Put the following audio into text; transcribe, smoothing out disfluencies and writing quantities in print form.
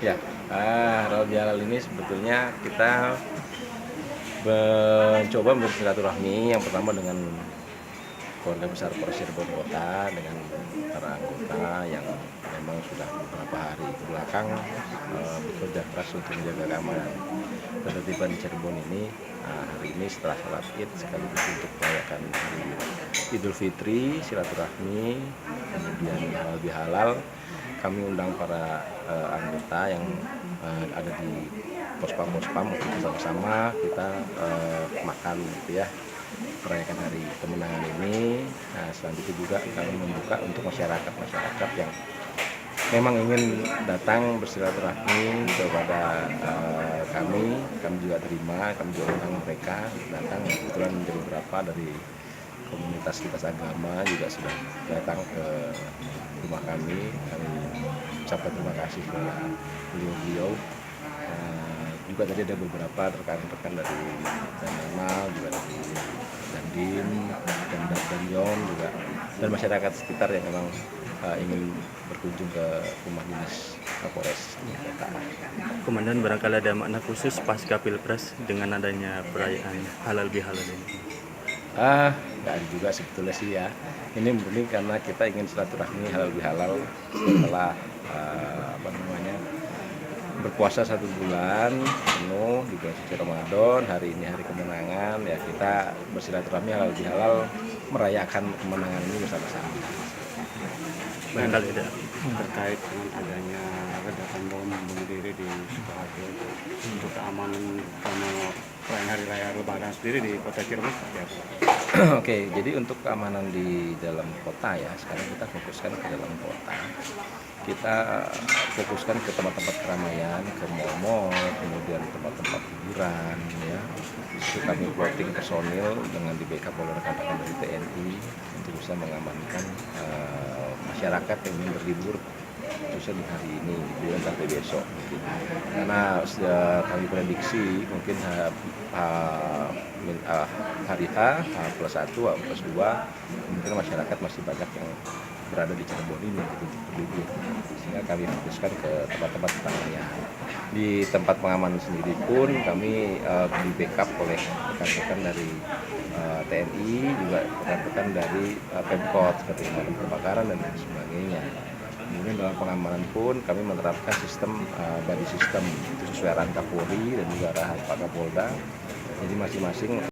Ya, halal bihalal ini sebetulnya kita mencoba bersilaturahmi yang pertama dengan keluarga besar Polres Cirebon Kota, dengan para anggota yang memang sudah beberapa hari ke belakang bekerja keras untuk menjaga keamanan ketertiban di Cirebon ini. Hari ini setelah sholat Id sekaligus untuk merayakan hari Idul Fitri, silaturahmi, kemudian halal bihalal, kami undang para anggota yang ada di pospam untuk bersama-sama kita makan gitu ya, merayakan hari kemenangan ini. Selanjutnya juga kami membuka untuk masyarakat yang memang ingin datang bersilaturahmi kepada kami juga terima, kami juga undang mereka datang. Kebetulan menjadi beberapa dari komunitas agama juga sudah datang ke rumah kami ucapkan terima kasih kepada beliau. Juga tadi ada beberapa rekan-rekan dari Danmal, juga dari Dandim, dan Yon juga, dan masyarakat sekitar yang memang ingin berkunjung ke rumah dinas Kapolres Kota. Komandan, barangkali ada makna khusus pasca Pilpres dengan adanya perayaan halal bihalal ini? Nggak ada juga sebetulnya sih ya. Ini murni karena kita ingin silaturahmi halal bihalal setelah berpuasa 1 bulan penuh di bulan suci Ramadan. Hari ini hari kemenangan, ya kita bersilaturahmi halal bihalal merayakan kemenangan ini bersama-sama. Barangkali ada terkait dengan adanya ledakan bom bunuh diri di Sukoharjo untuk keamanan perayaan hari raya Lebaran sendiri di kota Cirebon seperti apa? Oke, jadi untuk keamanan di dalam kota ya, sekarang kita fokuskan ke dalam kota. Kita fokuskan ke tempat-tempat keramaian, ke mal-mal, kemudian tempat-tempat hiburan ya. Itu kami plotting personil dengan di backup oleh rekan-rekan dari TNI untuk bisa mengamankan masyarakat yang ingin berlibur khususnya di hari ini, kemudian sampai besok mungkin. Karena sudah kami prediksi mungkin hari H+1, H+2 mungkin masyarakat masih banyak yang berada di Cirebon ini gitu, untuk berlibur, sehingga kami fokuskan ke tempat-tempat keramaian. Di tempat pengamanan sendiri pun kami di backup oleh rekan-rekan dari TNI, juga rekan-rekan dari Pemkot seperti pemadam kebakaran dan lain sebagainya. Kemudian dalam pengamanan pun kami menerapkan sistem body system itu sesuai arahan Kapolri dan juga arahan Pak Kapolda. Jadi masing-masing